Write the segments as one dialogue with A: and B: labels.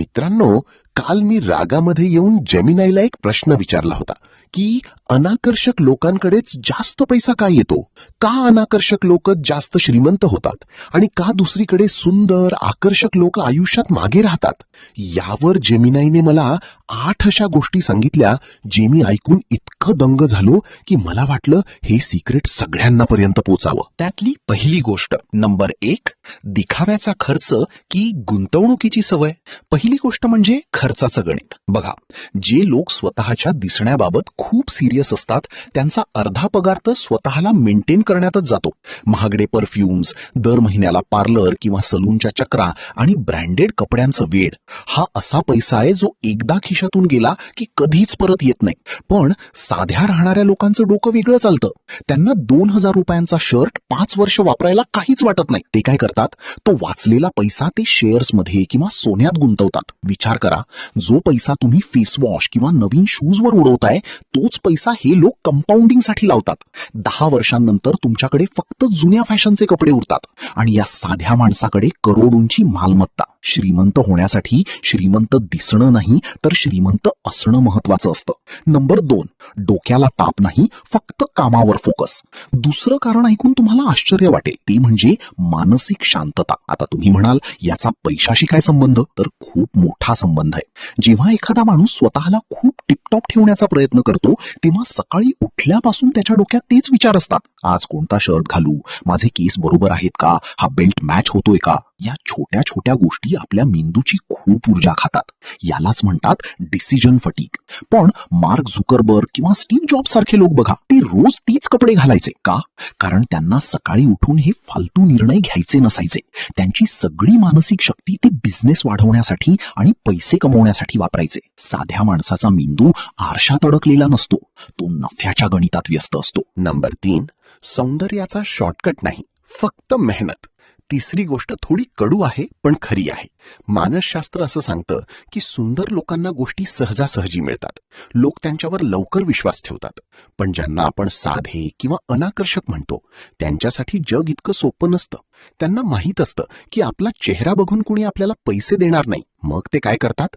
A: मित्रांनो, काल मी रागामध्ये येऊन जेमिनाईला एक प्रश्न विचारला होता की अनाकर्षक लोकांकडेच जास्त पैसा का येतो, का अनाकर्षक लोक जास्त श्रीमंत होतात आणि का दुसरीकडे सुंदर आकर्षक लोक आयुष्यात मागे राहतात. यावर जेमिनाईने मला 8 अशा गोष्टी सांगितल्या जे मी ऐकून इतकं दंग झालो की मला वाटलं हे सिक्रेट सगळ्यांना पर्यंत पोचावं.
B: त्यातली पहिली गोष्ट, नंबर 1, दिखाव्याचा खर्च की गुंतवणुकीची सवय. पहिली गोष्ट म्हणजे खर्चाचं गणित. बघा, जे लोक स्वतःच्या दिसण्याबाबत खूप सिरियस असतात त्यांचा अर्धा पगार तर स्वतःला मेंटेन करण्यातच जातो. महागडे परफ्युम्स, दर महिन्याला पार्लर किंवा सलूनच्या चक्रा आणि ब्रँडेड कपड्यांचं वेड, हा असा पैसा आहे जो एकदा खिशातून गेला की कधीच परत येत नाही. पण साध्या राहणाऱ्या लोकांचं डोकं वेगळं चालतं. त्यांना 2000 रुपयांचा शर्ट 5 वर्ष वापरायला काहीच वाटत नाही. ते काय करतात, तो वाचलेला पैसा ते शेअर्समध्ये किंवा सोन्यात गुंतवतात. विचार करा, जो पैसा तुम्ही फेस वॉश किंवा नवीन शूजवर उडवताय तोच पैसा हे लोक कंपाऊंडिंगसाठी लावतात. 10 वर्षांनंतर तुमच्याकडे फक्त जुन्या फॅशनचे कपडे उरतात आणि या साध्या माणसाकडे करोडोंची मालमत्ता. श्रीमंत होण्यासाठी श्रीमंत दिसणं नाही तर श्रीमंत असणं महत्वाचं असतं. नंबर 2, डोक्याला ताप नाही, फक्त कामावर फोकस. दुसरं कारण ऐकून तुम्हाला आश्चर्य वाटेल, ते म्हणजे मानसिक शांतता. आता तुम्ही म्हणाल याचा पैशाशी काय संबंध? तर खूप मोठा संबंध आहे. जेव्हा एखादा माणूस स्वतःला खूप टिपटॉप ठेवण्याचा प्रयत्न करतो तेव्हा सकाळी उठल्यापासून त्याच्या डोक्यात तेच विचार असतात. आज कोणता शर्ट घालू, माझे केस बरोबर आहेत का, हा बेल्ट मॅच होतोय का. या छोट्या छोट्या गोष्टी आपल्या मेंदूची खूप ऊर्जा खातात. यालाच म्हणतात डिसिजन फटीग. पण मार्क झुकरबर्ग किंवा स्टीव्ह जॉब्स सारखे लोक बघा, ते रोज तीच कपडे घालायचे का? कारण त्यांना सकाळी उठून हे फालतू निर्णय घ्यायचे नसायचे. त्यांची सगळी मानसिक शक्ती ते बिझनेस वाढवण्यासाठी आणि पैसे कमवण्यासाठी वापरायचे. साध्या माणसाचा मेंदू आरशात अडकलेला नसतो, तो नफ्याच्या गणितात व्यस्त असतो.
A: नंबर 3, सौंदर्याचा शॉर्टकट नाही, फक्त मेहनत. तिसरी गोष्ट थोडी कडू आहे पण खरी आहे. मानसशास्त्र असं सांगतं की सुंदर लोकांना गोष्टी सहजासहजी मिळतात. लोक त्यांच्यावर लवकर विश्वास ठेवतात. पण ज्यांना आपण साधे किंवा अनाकर्षक म्हणतो त्यांच्यासाठी जग इतकं सोपं नसतं. त्यांना माहीत असतं की आपला चेहरा बघून कुणी आपल्याला पैसे देणार नाही. मग ते काय करतात,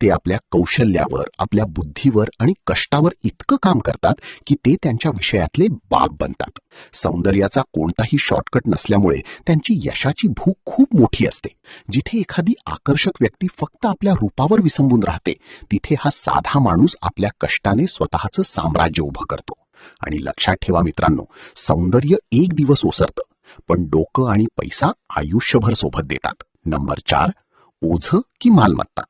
A: ते आपल्या कौशल्यावर, आपल्या बुद्धीवर आणि कष्टावर इतकं काम करतात की ते त्यांच्या विषयातले बाप बनतात. सौंदर्याचा कोणताही शॉर्टकट नसल्यामुळे त्यांची यशाची भूक खूप मोठी असते. जिथे एखादी आकर्षक व्यक्ती फक्त आपल्या रूपावर विसंबून राहते, तिथे हा साधा माणूस आपल्या कष्टाने स्वतःचं साम्राज्य उभं करतो. आणि लक्षात ठेवा मित्रांनो, सौंदर्य एक दिवस ओसरतं, पण डोकं आणि पैसा आयुष्यभर सोबत देतात. नंबर 4, ओझं की मालमत्ता.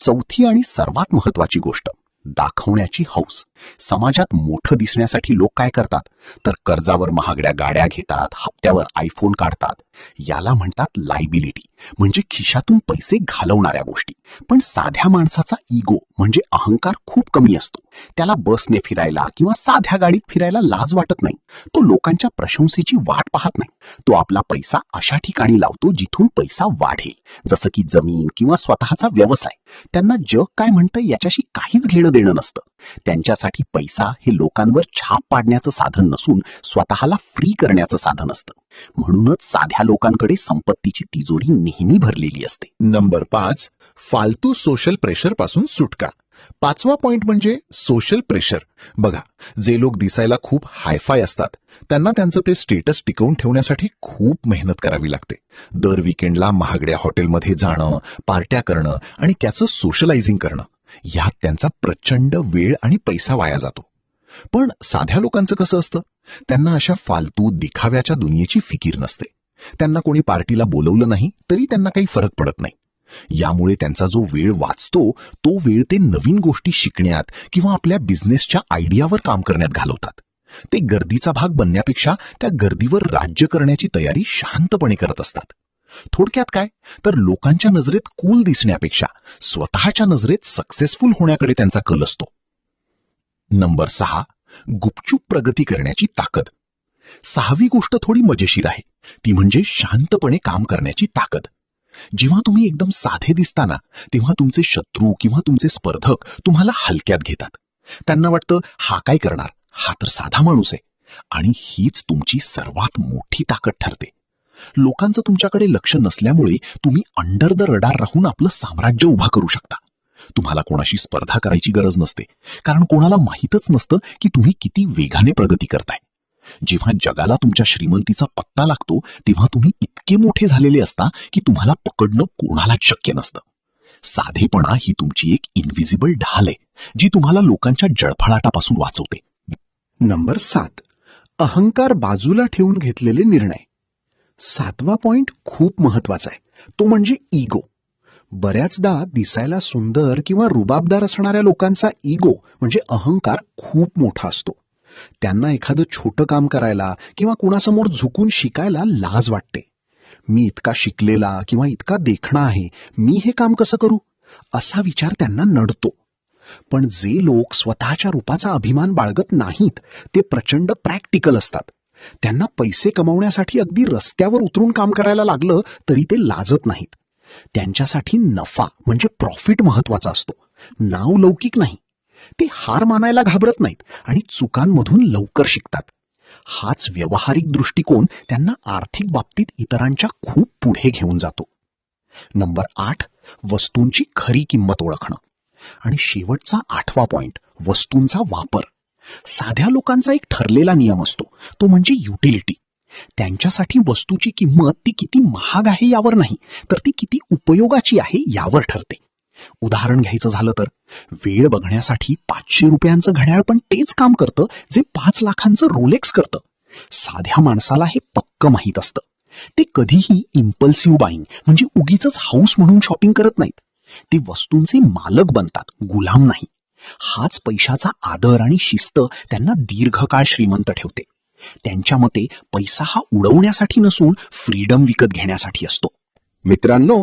A: चौथी आणि सर्वात महत्वाची गोष्ट, दाखवण्याची हौस. समाजात मोठं दिसण्यासाठी लोक काय करतात, तर कर्जावर महागड्या गाड्या घेतात, हप्त्यावर आयफोन काढतात. याला म्हणतात लायबिलिटी, म्हणजे खिशातून पैसे घालवणाऱ्या गोष्टी. पण साध्या माणसाचा इगो म्हणजे अहंकार खूप कमी असतो. त्याला बसने फिरायला किंवा साध्या गाडीत फिरायला लाज वाटत नाही. तो लोकांच्या प्रशंसेची वाट पाहत नाही. तो आपला पैसा अशा ठिकाणी लावतो जिथून पैसा वाढेल, जसं की जमीन किंवा स्वतःचा व्यवसाय. त्यांना जग काय म्हणतं याच्याशी काहीच घेणं देणं नसतं. त्यांच्यासाठी पैसा हे लोकांवर छाप पाडण्याचं साधन नसून स्वतःला फ्री करण्याचं साधन असतं. म्हणूनच साध्या लोकांकडे संपत्तीची तिजोरी नेहमी भरलेली असते.
C: नंबर 5, फालतू सोशल प्रेशर पासून सुटका. 5वा पॉइंट म्हणजे सोशल प्रेशर. बघा, जे लोक दिसायला खूप हायफाय असतात त्यांना त्यांचं ते स्टेटस टिकवून ठेवण्यासाठी खूप मेहनत करावी लागते. दर विकेंडला महागड्या हॉटेलमध्ये जाणं, पार्ट्या करणं आणि त्याचं सोशलायझिंग करणं, यात त्यांचा प्रचंड वेळ आणि पैसा वाया जातो. पण साध्या लोकांचं कसं असतं, त्यांना अशा फालतू दिखाव्याच्या दुनियेची फिकीर नसते. त्यांना कोणी पार्टीला बोलवलं नाही तरी त्यांना काही फरक पडत नाही. यामुळे त्यांचा जो वेळ वाचतो तो वेळ ते नवीन गोष्टी शिकण्यात किंवा आपल्या बिझनेसच्या आयडियावर काम करण्यात घालवतात. ते गर्दीचा भाग बनण्यापेक्षा त्या गर्दीवर राज्य करण्याची तयारी शांतपणे करत असतात. थोडक्यात काय, तर लोकांच्या नजरेत कूल दिसण्यापेक्षा स्वतःच्या नजरेत सक्सेसफुल होण्याकडे त्यांचा कल असतो. नंबर 6, गुपचूप प्रगती करण्याची ताकद. 6वी गोष्ट थोडी मजेशीर आहे, ती म्हणजे शांतपणे काम करण्याची ताकद. जेव्हा तुम्ही एकदम साधे दिसताना तेव्हा तुमचे शत्रू किंवा तुमचे स्पर्धक तुम्हाला हलक्यात घेतात. त्यांना वाटतं हा काय करणार, हा तर साधा माणूस आहे. आणि हीच तुमची सर्वात मोठी ताकद ठरते.
B: लोकांचं तुमच्याकडे लक्ष नसल्यामुळे तुम्ही अंडर द रडार राहून आपलं साम्राज्य उभा करू शकता. तुम्हाला कोणाशी स्पर्धा करायची गरज नसते, कारण कोणाला माहीतच नसतं की तुम्ही किती वेगाने प्रगती करताय. जेव्हा जगाला तुमच्या श्रीमंतीचा पत्ता लागतो तेव्हा तुम्ही इतके मोठे झालेले असता की तुम्हाला पकडणं कोणालाच शक्य नसतं. साधेपणा ही तुमची एक इनव्हिजिबल ढाल आहे जी तुम्हाला लोकांच्या जळफळाटापासून वाचवते.
A: नंबर 7, अहंकार बाजूला ठेवून घेतलेले निर्णय. 7वा पॉइंट खूप महत्वाचा आहे, तो म्हणजे इगो. बऱ्याचदा दिसायला सुंदर किंवा रुबाबदार असणाऱ्या लोकांचा इगो म्हणजे अहंकार खूप मोठा असतो. त्यांना एखादं छोटं काम करायला किंवा कुणासमोर झुकून शिकायला लाज वाटते. मी इतका शिकलेला किंवा इतका देखणा आहे, मी हे काम कसं करू, असा विचार त्यांना नडतो. पण जे लोक स्वतःच्या रूपाचा अभिमान बाळगत नाहीत ते प्रचंड प्रॅक्टिकल असतात. त्यांना पैसे कमवण्यासाठी अगदी रस्त्यावर उतरून काम करायला लागलं तरी ते लाजत नाहीत. त्यांच्यासाठी नफा म्हणजे प्रॉफिट महत्वाचा असतो, नाव लौकिक नाही. ते हार मानायला घाबरत नाहीत आणि चुकांमधून लवकर शिकतात. हाच व्यावहारिक दृष्टिकोन त्यांना आर्थिक बाबतीत इतरांच्या खूप पुढे घेऊन जातो. नंबर 8, वस्तूंची खरी किंमत ओळखणं. आणि शेवटचा 8वा पॉइंट, वस्तूंचा वापर. साध्या लोकांचा एक ठरलेला नियम असतो, तो म्हणजे युटिलिटी. त्यांच्यासाठी वस्तूची किंमत ती किती महाग आहे यावर नाही, तर ती किती उपयोगाची आहे यावर ठरते. उदाहरण घ्यायचं झालं तर वेळ बघण्यासाठी 500 रुपयांचं घड्याळ पण तेच काम करतं जे 5 लाखांचं रोलेक्स करतं. साध्या माणसाला हे पक्क माहीत असतं. ते कधीही इम्पल्सिव्ह बाईंग म्हणजे उगीच हाऊस म्हणून शॉपिंग करत नाहीत. ते वस्तूंचे मालक बनतात, गुलाम नाही. हाच पैशाचा आदर आणि शिस्त त्यांना दीर्घकाळ श्रीमंत ठेवते. त्यांच्या मते पैसा हा उडवण्यासाठी नसून फ्रीडम विकत घेण्यासाठी असतो. मित्रांनो,